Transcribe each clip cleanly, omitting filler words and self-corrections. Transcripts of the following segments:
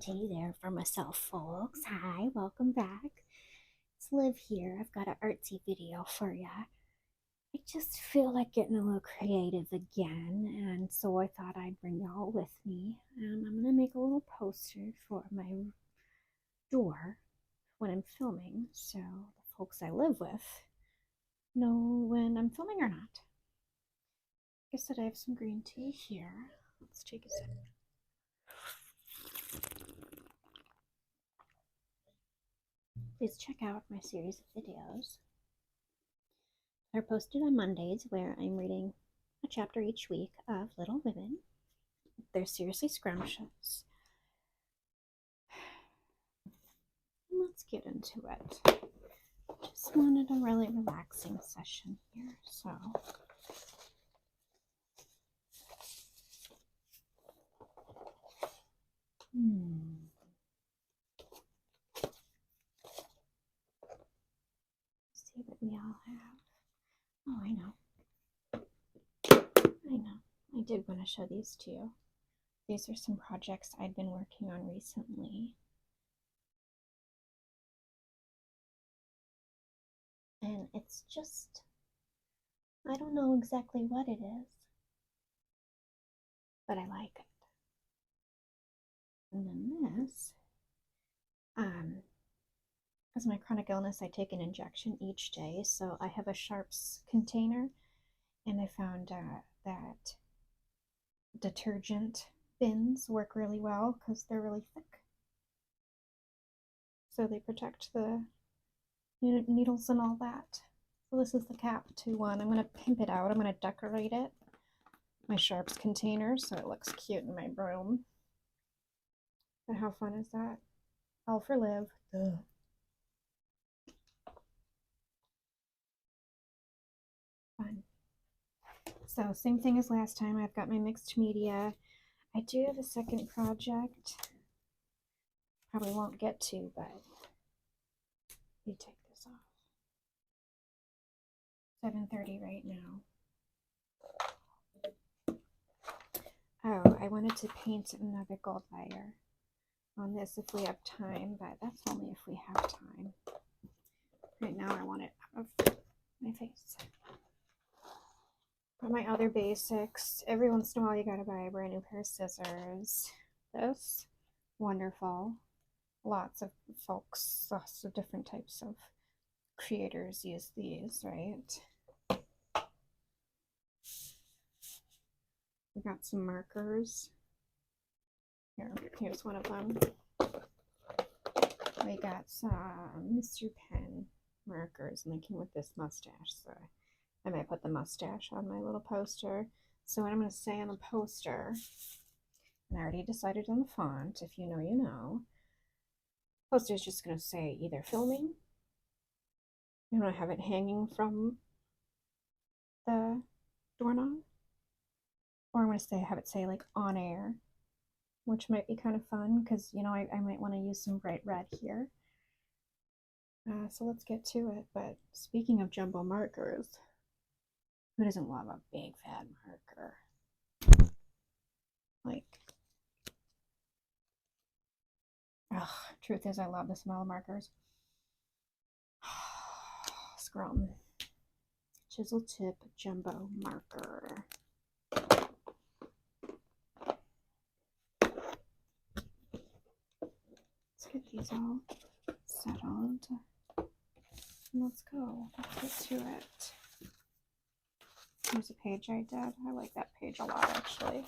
Hey there for myself, folks. Hi, welcome back. It's Liv here. I've got an artsy video for ya. I just feel like getting a little creative again, and so I thought I'd bring y'all with me. And I'm gonna make a little poster for my door when I'm filming, so the folks I live with know when I'm filming or not. Like I said, I have some green tea here. Let's take a sip. Please check out my series of videos. They're posted on Mondays, where I'm reading a chapter each week of Little Women. They're seriously scrumptious. Let's get into it. Just wanted a really relaxing session here, so see what we all have. Oh, I know. I did want to show these to you. These are some projects I've been working on recently. And it's just, I don't know exactly what it is, but I like it. And then this, because my chronic illness, I take an injection each day, so I have a Sharps container, and I found that detergent bins work really well because they're really thick. So they protect the needles and all that. So this is the cap to one. I'm going to pimp it out. I'm going to decorate it, my Sharps container, so it looks cute in my room. But how fun is that? All for Liv. Ugh. Fun. So same thing as last time. I've got my mixed media. I do have a second project. Probably won't get to, but let me take this off. 7:30 right now. Oh, I wanted to paint another gold layer on this if we have time, but that's only if we have time. Right now I want it out of my face. For my other basics, every once in a while you gotta buy a brand new pair of scissors. This, wonderful. Lots of folks, lots of different types of creators use these, right? We got some markers. Here's one of them. We got some Mr. Pen markers, and they came with this mustache, so I might put the mustache on my little poster. So what I'm going to say on the poster, and I already decided on the font, if you know, you know. Poster is just going to say either filming, you know, I have it hanging from the doorknob, or I'm going to say have it say like on air, which might be kind of fun because, you know, I might want to use some bright red here. So let's get to it. But speaking of jumbo markers, who doesn't love a big fat marker? Like, truth is, I love the smell of markers. Scrum. Chisel tip jumbo marker. Let's get these all settled. And let's go. Let's get to it. Here's a page I did. I like that page a lot, actually.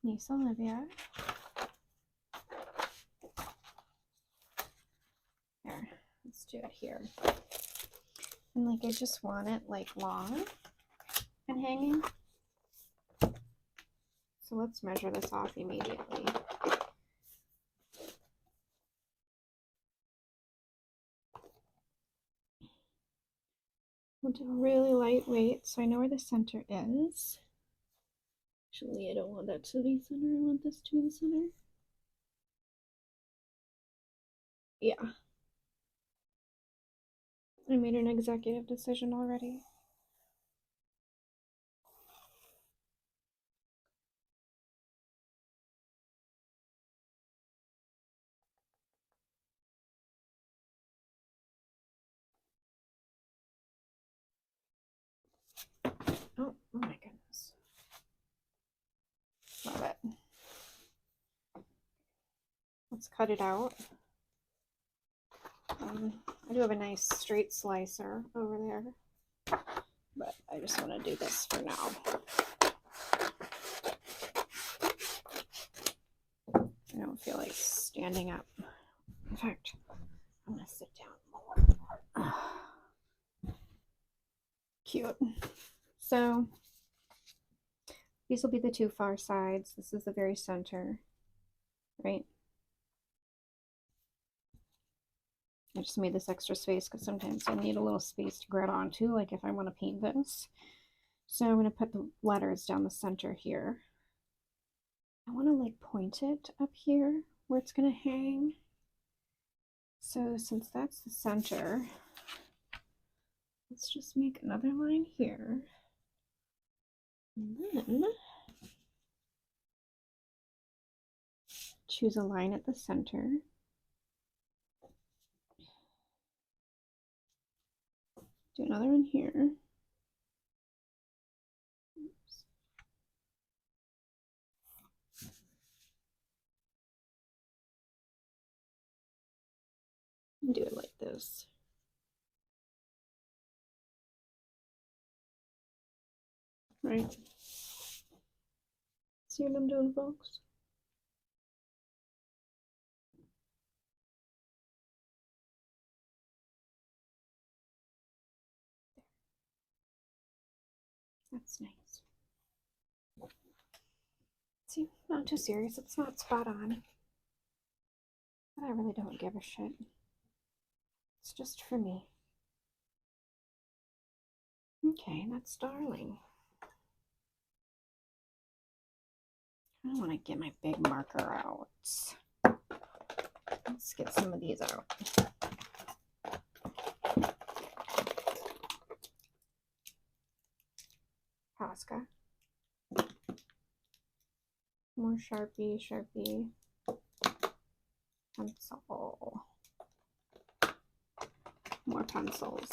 Niece Olivia. There. Let's do it here. And like I just want it like long and hanging. So let's measure this off immediately. We'll do really lightweight so I know where the center is. Actually, I don't want that to be center. I want this to be the center. Yeah. I made an executive decision already. Oh my goodness. Love it. Let's cut it out. I do have a nice straight slicer over there, but I just want to do this for now. I don't feel like standing up. In fact, I'm going to sit down more. Cute. So these will be the two far sides. This is the very center, right? I just made this extra space because sometimes I need a little space to grab onto, like if I want to paint this. So I'm going to put the letters down the center here. I want to like point it up here where it's going to hang. So since that's the center, let's just make another line here. And then choose a line at the center. Do another one here. Oops. Do it like this. Right. See what I'm doing, folks? That's nice. See, not too serious. It's not spot on. But I really don't give a shit. It's just for me. Okay, that's darling. I don't want to get my big marker out. Let's get some of these out. Posca. More Sharpie, Sharpie. Pencil. More pencils.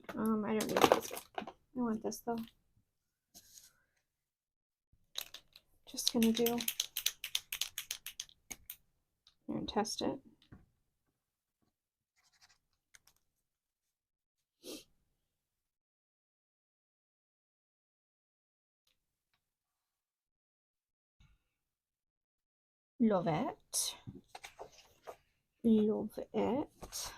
I don't need these. I want this though. Just gonna do and test it. Love it. Love it.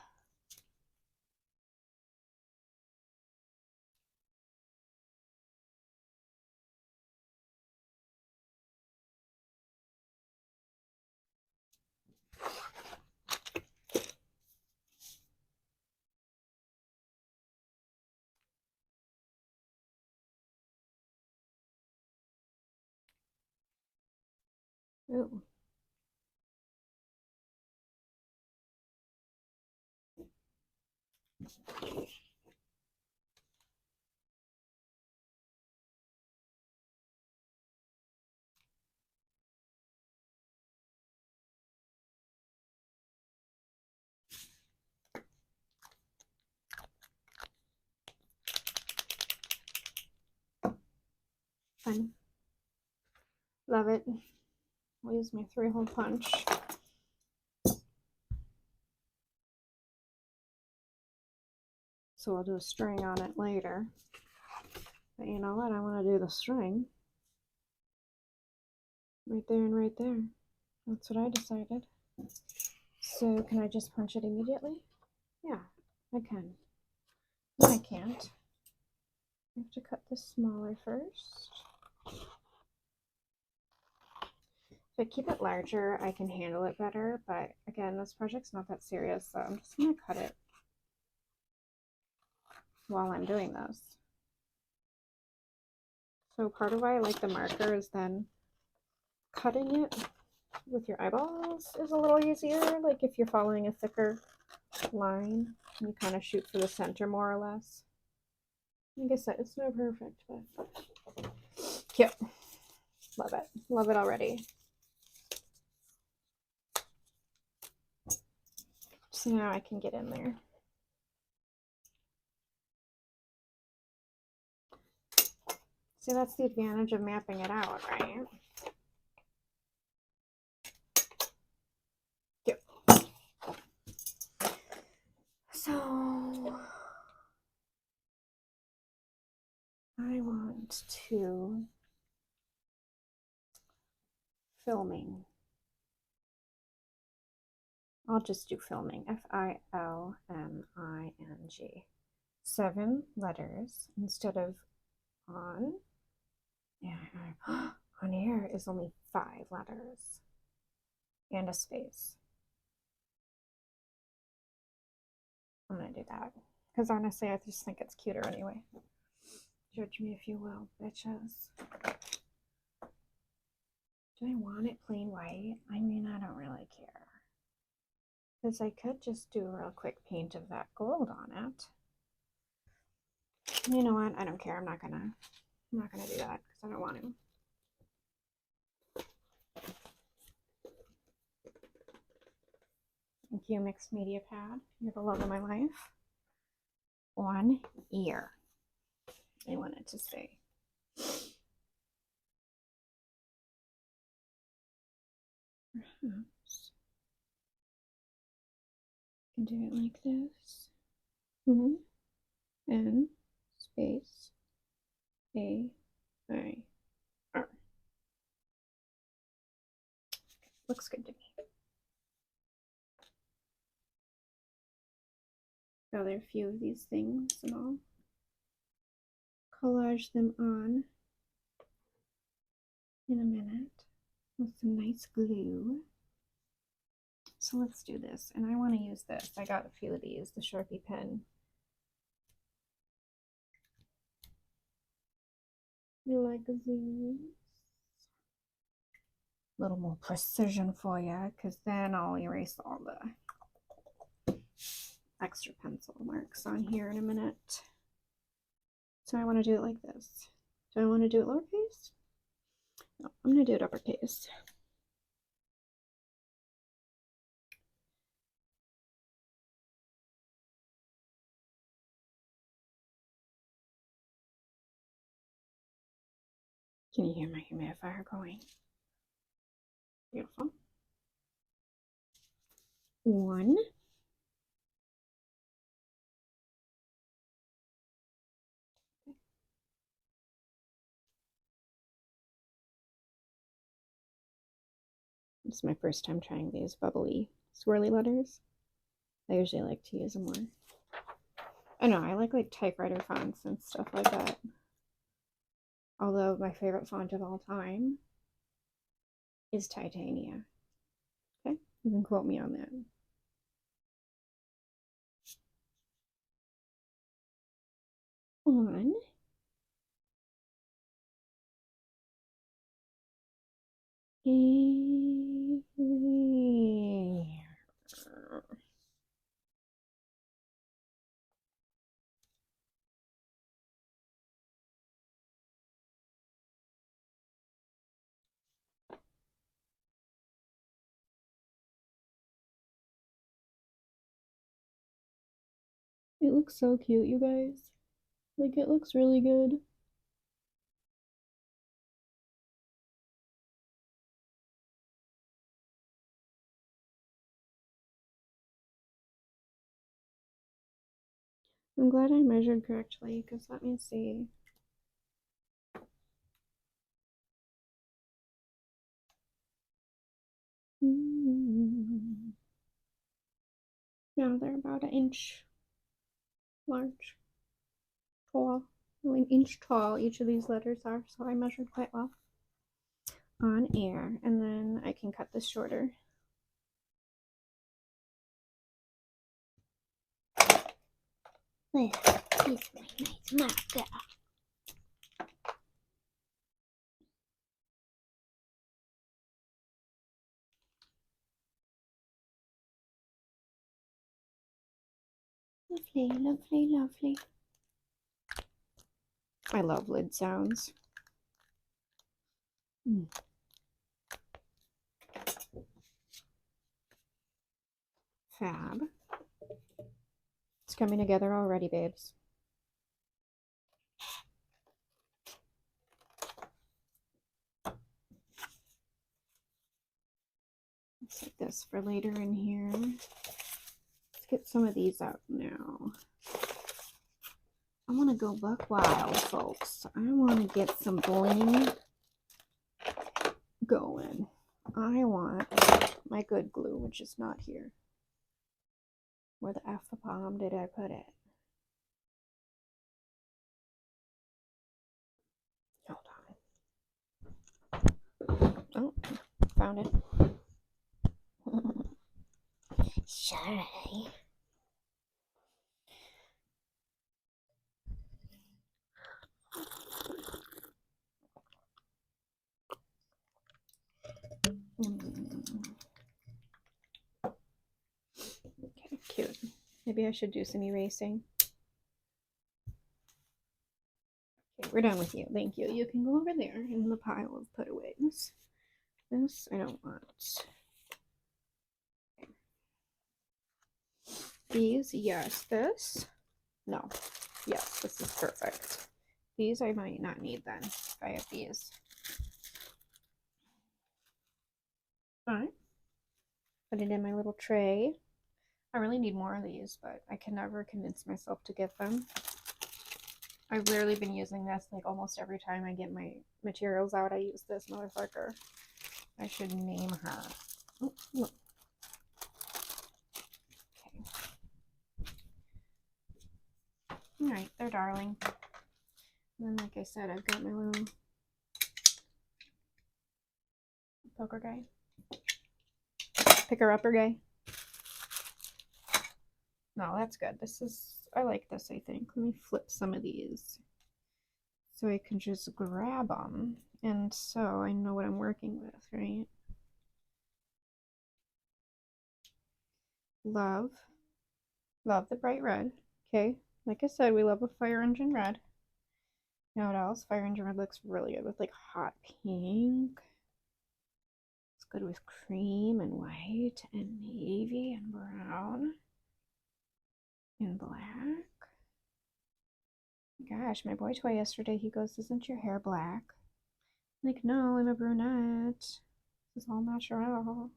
Ooh. Fun. Love it. I'll use my 3-hole punch. So I'll do a string on it later. But you know what? I want to do the string right there and right there. That's what I decided. So can I just punch it immediately? Yeah, I can. No, I can't. I have to cut this smaller first. If I keep it larger, I can handle it better. But again, this project's not that serious, so I'm just going to cut it while I'm doing this. So part of why I like the marker is then cutting it with your eyeballs is a little easier. Like if you're following a thicker line, you kind of shoot for the center more or less. Like I said, it's not perfect, but cute. Love it. Love it already. So now I can get in there. See, that's the advantage of mapping it out, right? Yep. So I want to filming. I'll just do filming. Filming. 7 letters instead of on. Yeah, on air is only 5 letters and a space. I'm gonna do that because honestly, I just think it's cuter anyway. Judge me if you will, bitches. Do I want it plain white? I mean, I don't really care. Because I could just do a real quick paint of that gold on it. You know what? I don't care. I'm not gonna do that because I don't want to. Thank you, Mixed Media Pad. You're the love of my life. On ear. I wanted to say. Perhaps I can do it like this. N space A-I-R. Looks good to me. Now there are a few of these things and I'll collage them on in a minute with some nice glue. So let's do this. And I want to use this. I got a few of these, the Sharpie pen. Like these. A little more precision for you, because then I'll erase all the extra pencil marks on here in a minute. So I want to do it like this. Do I want to do it lowercase? No, I'm going to do it uppercase. Can you hear my humidifier going? Beautiful. 1. This is my first time trying these bubbly, swirly letters. I usually like to use them more. I know, I like typewriter fonts and stuff like that. Although my favorite font of all time is Titania. Okay, you can quote me on that. On It looks so cute, you guys. Like, it looks really good. I'm glad I measured correctly, because let me see. Yeah, they're about an inch large, tall. Only an inch tall each of these letters are, so I measured quite well. On air, and then I can cut this shorter. There, here's my nice marker. Lovely, lovely, lovely. I love lid sounds. Fab. It's coming together already, babes. for later in here. Let's get some of these out now. I want to go buck wild, folks. I want to get some bling going. I want my good glue, which is not here. Where the F bomb did I put it? Hold on. Oh, found it. Sorry. Okay, cute. Maybe I should do some erasing. Okay, we're done with you. Thank you. You can go over there in the pile of put-aways. This I don't want. Okay. These, yes. This, no. Yes, this is perfect. These I might not need then if I have these. Alright. Put it in my little tray. I really need more of these, but I can never convince myself to get them. I've literally been using this like almost every time I get my materials out. I use this motherfucker. I should name her. Oh, look. Okay. Alright, they're darling. And then, like I said, I've got my little poker guy. Picker-upper guy. No, that's good. This is, I like this, I think. Let me flip some of these so I can just grab them. And so I know what I'm working with, right? Love the bright red. Okay, like I said, we love a fire engine red. You know what else? Fire engine red looks really good with like hot pink. It's good with cream and white and navy and brown and black. Gosh, my boy toy yesterday, he goes, "Isn't your hair black?" I'm like, no, I'm a brunette. This is all natural.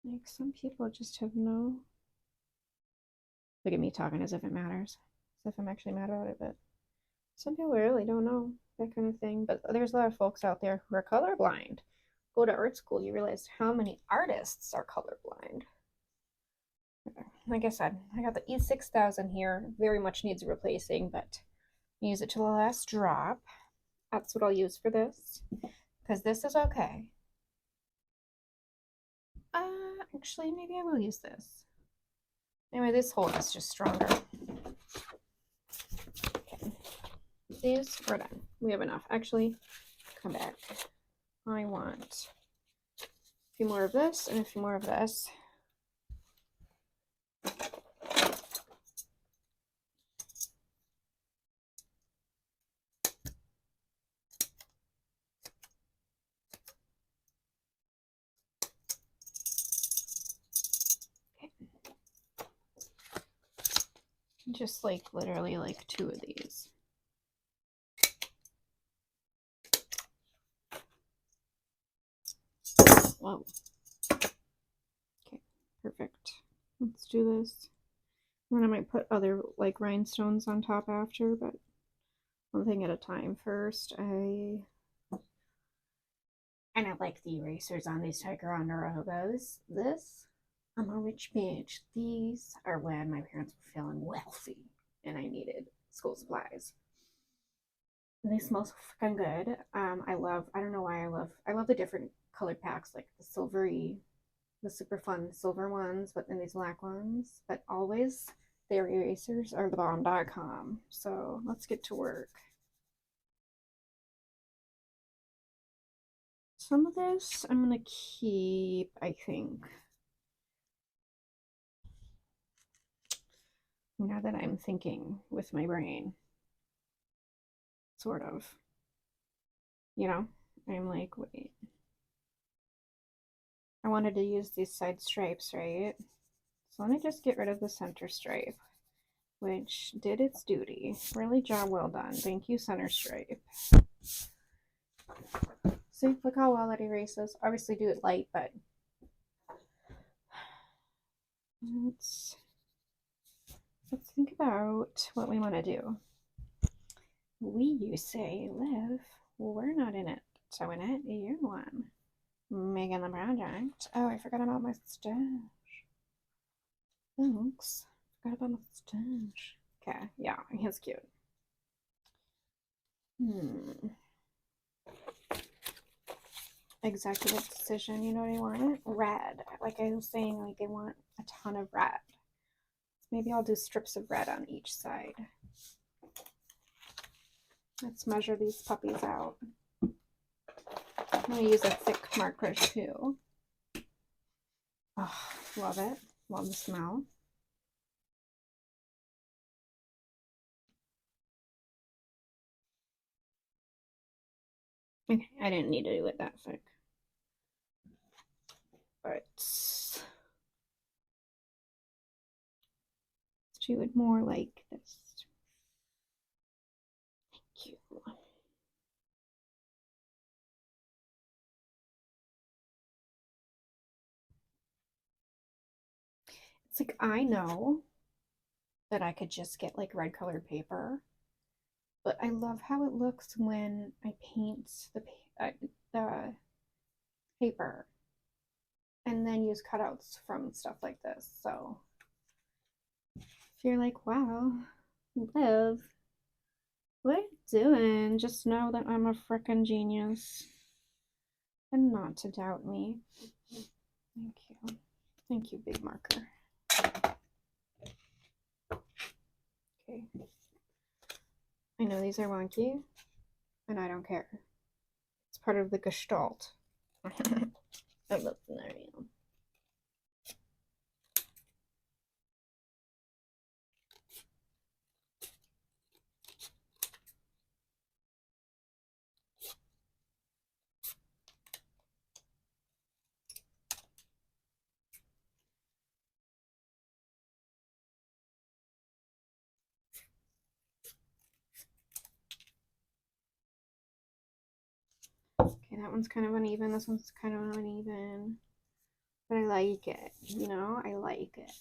Like, some people just have no... Look at me talking as if it matters. As if I'm actually mad about it, but some people really don't know that kind of thing. But there's a lot of folks out there who are colorblind. Go to art school, you realize how many artists are colorblind. Like I said, I got the E6000 here. Very much needs replacing, but use it to the last drop. That's what I'll use for this, because this is okay. Actually, maybe I will use this. Anyway, this hole is just stronger. Okay. These, we're done. We have enough. Actually, come back. I want a few more of this and a few more of this. Just like literally like 2 of these. Whoa. Okay, perfect. Let's do this. And I might put other like rhinestones on top after, but one thing at a time first. I don't like the erasers on these Ticonderogas. This, I'm a rich bitch. These are when my parents were feeling wealthy and I needed school supplies. And they smell so fucking good. I don't know why I love the different colored packs, like the silvery, the super fun silver ones, but then these black ones. But always their erasers are thebomb.com. So let's get to work. Some of this I'm gonna keep, I think. Now that I'm thinking with my brain, sort of, you know, I'm like, wait, I wanted to use these side stripes, right? So let me just get rid of the center stripe, which did its duty. Really job well done. Thank you, center stripe. See, look how well that erases. Obviously do it light, but let's think about what we want to do. You say live. Well, we're not in it. So in it, you're the one making the project. Oh, I forgot about my stash. Thanks. Forgot about my stash. Okay, yeah, he's cute. Executive decision, you know what I want? Red. Like I was saying, like I want a ton of red. Maybe I'll do strips of red on each side. Let's measure these puppies out. I'm going to use a thick marker too. Oh, love it. Love the smell. Okay, I didn't need to do it that thick. But let's do it more like this. Thank you. It's like I know that I could just get like red colored paper, but I love how it looks when I paint the paper and then use cutouts from stuff like this. So if you're like, wow, Liv, what are you doing? Just know that I'm a frickin' genius and not to doubt me. Thank you. Thank you, big marker. Okay. I know these are wonky, and I don't care. It's part of the gestalt of the scenario. Okay, that one's kind of uneven. This one's kind of uneven. But I like it. You know, I like it.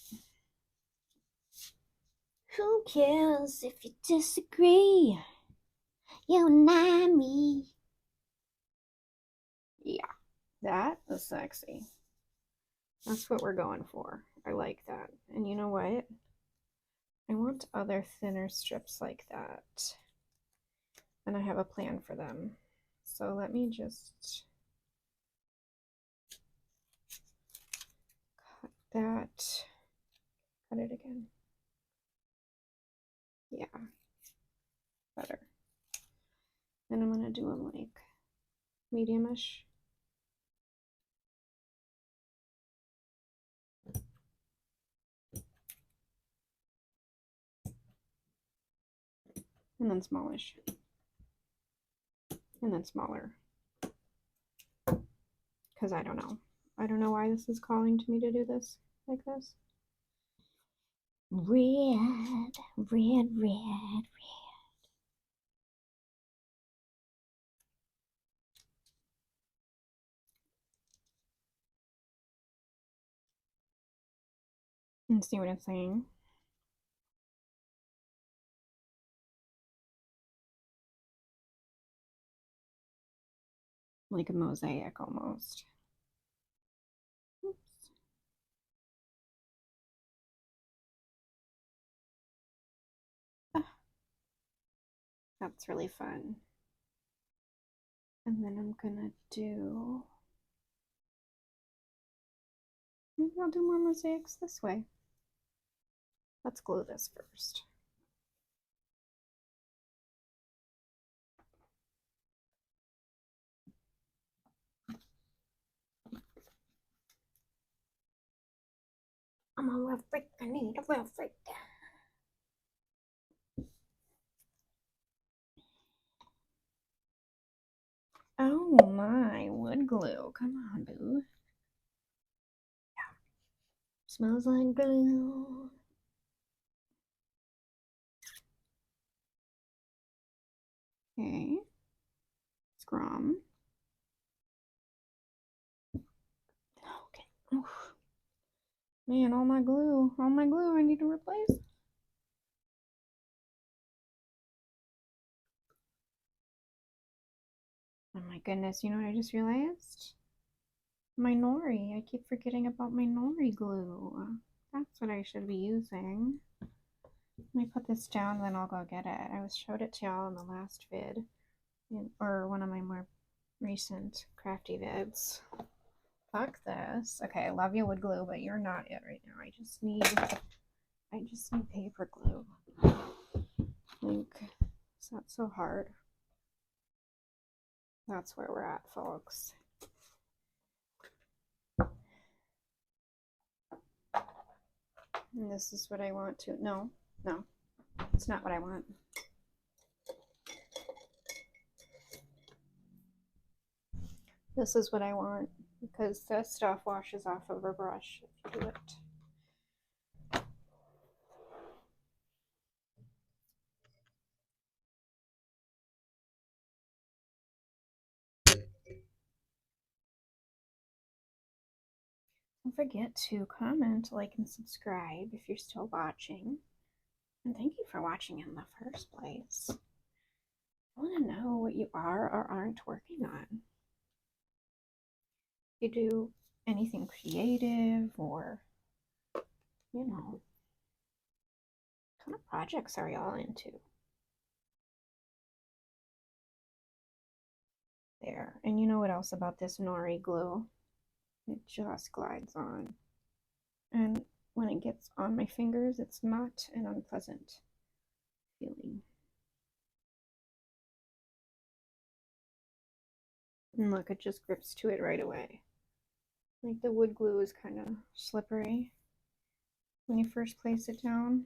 Who cares if you disagree? You and I, me. Yeah, that is sexy. That's what we're going for. I like that. And you know what? I want other thinner strips like that. And I have a plan for them. So let me just cut that. Cut it again. Yeah, better. And I'm gonna do them like medium-ish. And then smallish. And then smaller. Because I don't know. I don't know why this is calling to me to do this like this. Red, red, red, red. And see what it's saying. Like a mosaic almost. Oops. Ah, that's really fun. And then I'm gonna do, maybe I'll do more mosaics this way. Let's glue this first. I'm a real freak. I need a real freak. Oh my, wood glue. Come on, boo. Yeah. Smells like glue. Okay. Scrum. Okay. Oof. Man, all my glue I need to replace. Oh my goodness, you know what I just realized? My nori. I keep forgetting about my nori glue. That's what I should be using. Let me put this down, then I'll go get it. I showed it to y'all in the last vid, or one of my more recent crafty vids. Fuck this. Okay, I love you, wood glue, but you're not it right now. I just need paper glue. Like, it's not so hard. That's where we're at, folks. And this is what I want to. No, it's not what I want. This is what I want because the stuff washes off of a brush if you do it. Don't forget to comment, like, and subscribe if you're still watching. And thank you for watching in the first place. I want to know what you are or aren't working on. If you do anything creative or, you know, what kind of projects are y'all into? There. And you know what else about this nori glue? It just glides on. And when it gets on my fingers, it's not an unpleasant feeling. And look, it just grips to it right away. Like the wood glue is kind of slippery when you first place it down.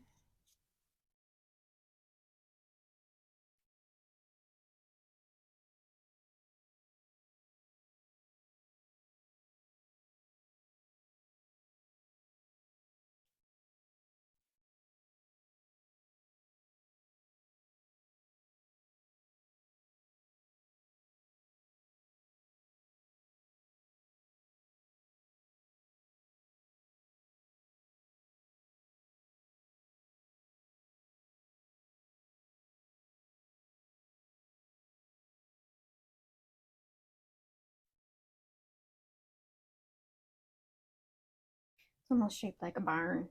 It's almost shaped like a barn.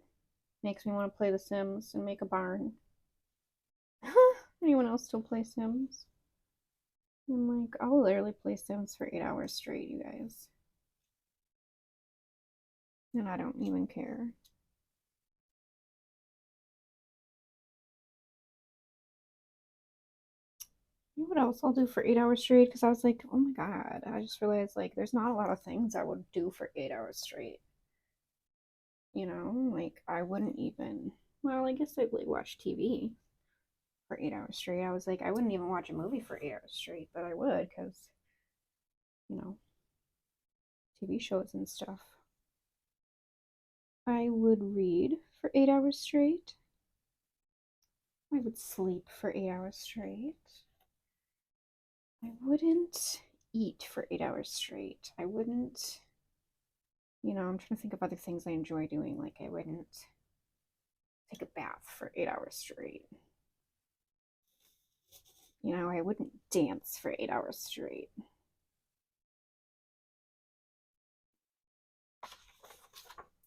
Makes me want to play The Sims and make a barn. Anyone else still play Sims? I'm like, I'll literally play Sims for 8 hours straight, you guys. And I don't even care. You know what else I'll do for 8 hours straight? Because I was like, oh my god, I just realized like there's not a lot of things I would do for 8 hours straight. You know, like I wouldn't even, well, I guess I'd like watch TV for 8 hours straight. I was like, I wouldn't even watch a movie for 8 hours straight, but I would because, you know, TV shows and stuff. I would read for 8 hours straight. I would sleep for 8 hours straight. I wouldn't eat for 8 hours straight. I wouldn't, you know, I'm trying to think of other things I enjoy doing. Like, I wouldn't take a bath for 8 hours straight. You know, I wouldn't dance for 8 hours straight.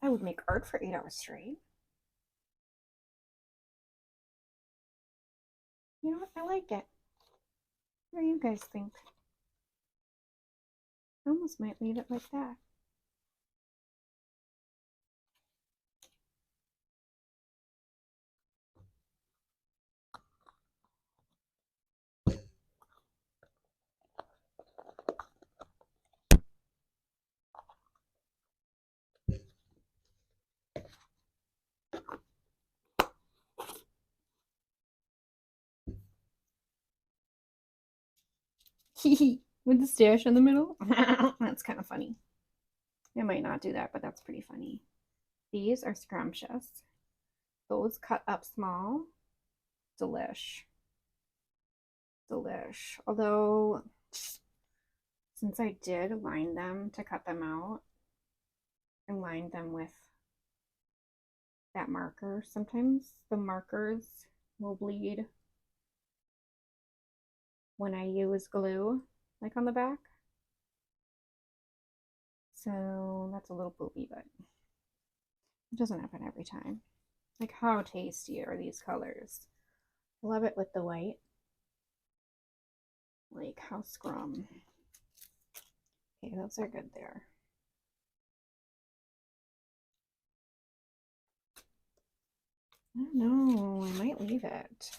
I would make art for 8 hours straight. You know what? I like it. What do you guys think? I almost might leave it like that. With the stash in the middle? That's kind of funny. I might not do that, but that's pretty funny. These are scrumptious. Those cut up small. Delish. Delish. Although, since I did line them to cut them out, and lined them with that marker. Sometimes the markers will bleed when I use glue, like on the back. So that's a little poopy, but it doesn't happen every time. Like, how tasty are these colors? Love it with the white. Like, how scrum. Okay, those are good there. I don't know, I might leave it.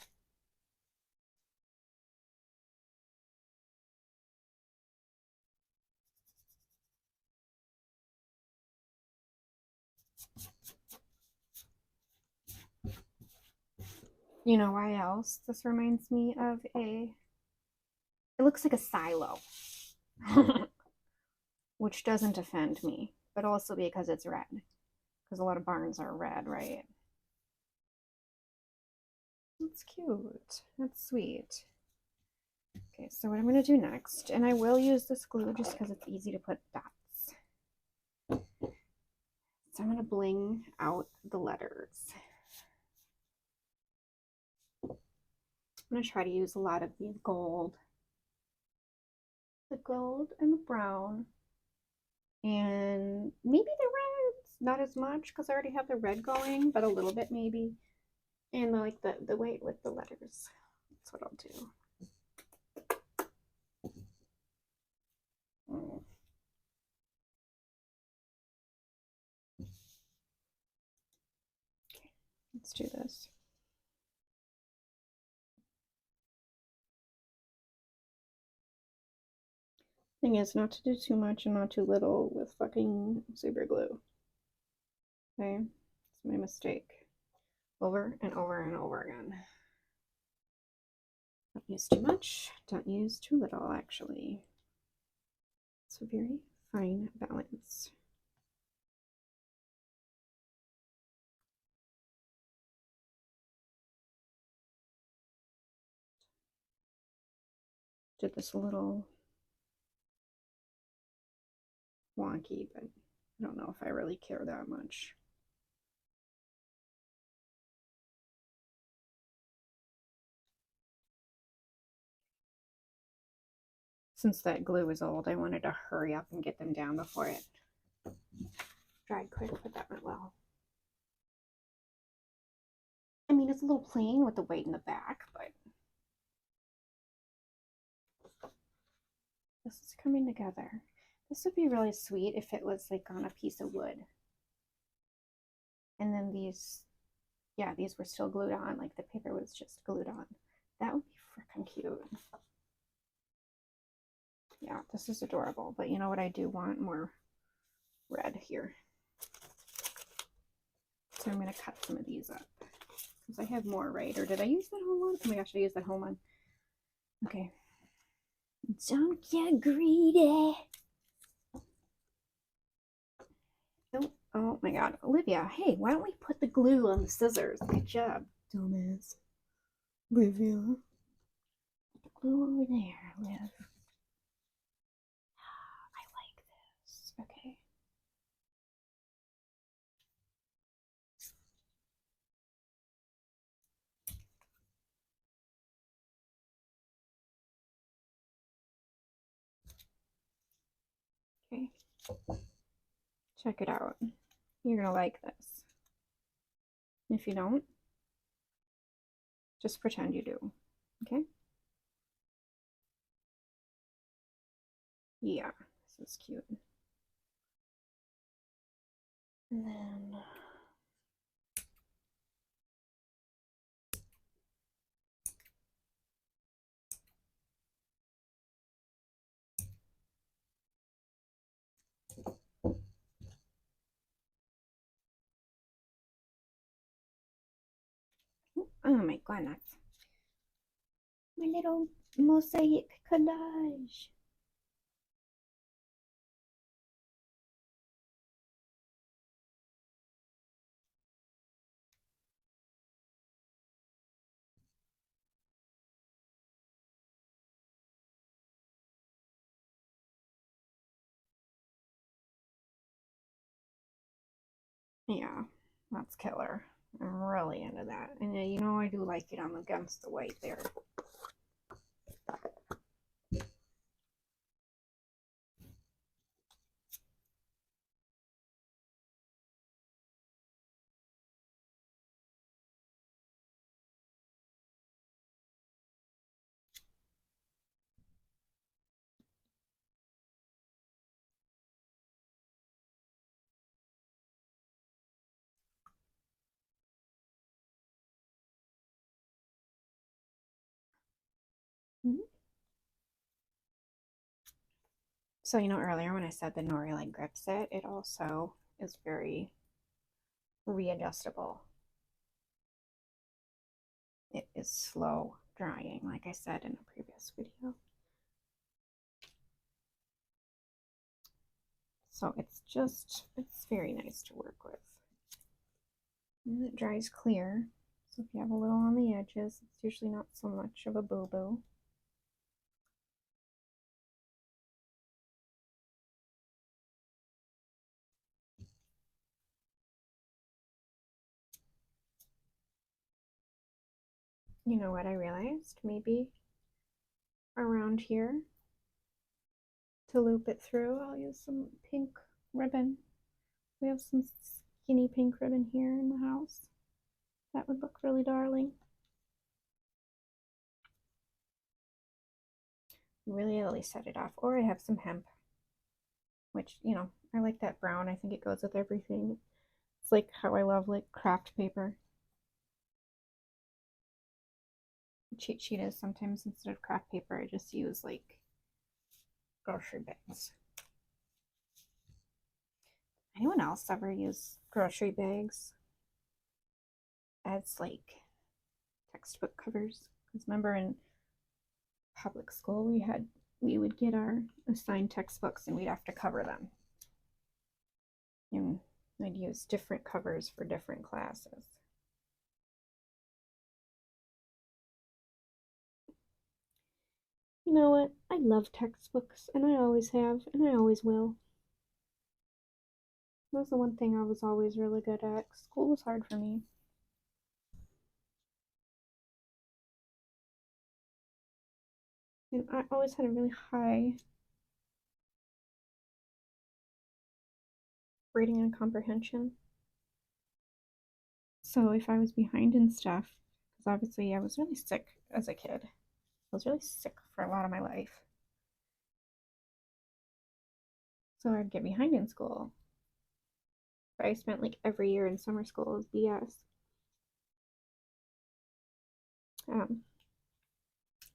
You know why else this reminds me of it looks like a silo, which doesn't offend me, but also because it's red, because a lot of barns are red, right? That's cute. That's sweet. Okay, so what I'm going to do next, and I will use this glue just because it's easy to put dots. So I'm going to bling out the letters. I'm going to try to use a lot of the gold and the brown, and maybe the reds, not as much because I already have the red going, but a little bit maybe, and like the white with the letters. That's what I'll do. Okay, let's do this. Thing is not to do too much and not too little with fucking super glue. Okay, it's my mistake. Over and over and over again. Don't use too much, don't use too little, actually. It's a very fine balance. Did this a little wonky, but I don't know if I really care that much. Since that glue is old, I wanted to hurry up and get them down before it dried quick, but that went well. I mean, it's a little plain with the white in the back, but this is coming together. This would be really sweet if it was like on a piece of wood. And then these, yeah, these were still glued on, like the paper was just glued on. That would be freaking cute. Yeah, this is adorable, but you know what I do want? More red here. So I'm going to cut some of these up because I have more, right? Or did I use that whole one? Oh my gosh, I used that whole one. Okay. Don't get greedy. Oh, oh my god. Olivia, hey, why don't we put the glue on the scissors? Good job, dumbass. Olivia. Put the glue over there, Liv. I like this. Okay. Okay. Check it out. You're gonna like this. If you don't, just pretend you do. Okay? Yeah, this is cute. And then oh my goodness. My little mosaic collage. Yeah, That's killer. I'm really into that. And you know, I do like it on against the white there. Mm-hmm. So, you know, earlier when I said the Nori like grips it, it also is very readjustable. It is slow drying, like I said in a previous video. So it's very nice to work with. And it dries clear. So if you have a little on the edges, it's usually not so much of a boo-boo. You know what I realized? Maybe around here to loop it through, I'll use some pink ribbon. We have some skinny pink ribbon here in the house. That would look really darling. Really set it off. Or I have some hemp, which, you know, I like that brown. I think it goes with everything. It's like how I love like craft paper. The cheat sheet is sometimes instead of craft paper, I just use like grocery bags. Anyone else ever use grocery bags as like textbook covers? Because remember in public school we would get our assigned textbooks and we'd have to cover them. And I'd use different covers for different classes. You know what? I love textbooks, and I always have, and I always will. That was the one thing I was always really good at. School was hard for me. And I always had a really high reading and comprehension. So if I was behind in stuff, because obviously I was really sick as a kid, I was really sick for a lot of my life. So I'd get behind in school. But I spent like every year in summer school as BS.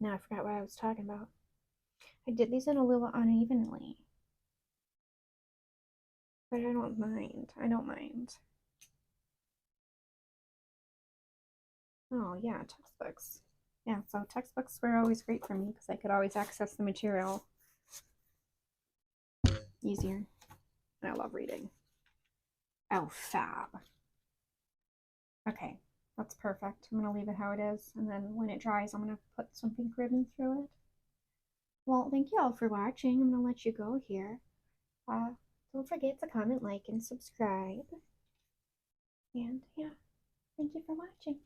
Now I forgot what I was talking about. I did these in a little unevenly. But I don't mind. I don't mind. Oh, yeah, textbooks. Yeah, so textbooks were always great for me because I could always access the material easier. And I love reading. Oh, fab. Okay, that's perfect. I'm going to leave it how it is. And then when it dries, I'm going to put some pink ribbon through it. Well, thank you all for watching. I'm going to let you go here. Don't forget to comment, like, and subscribe. And yeah, thank you for watching.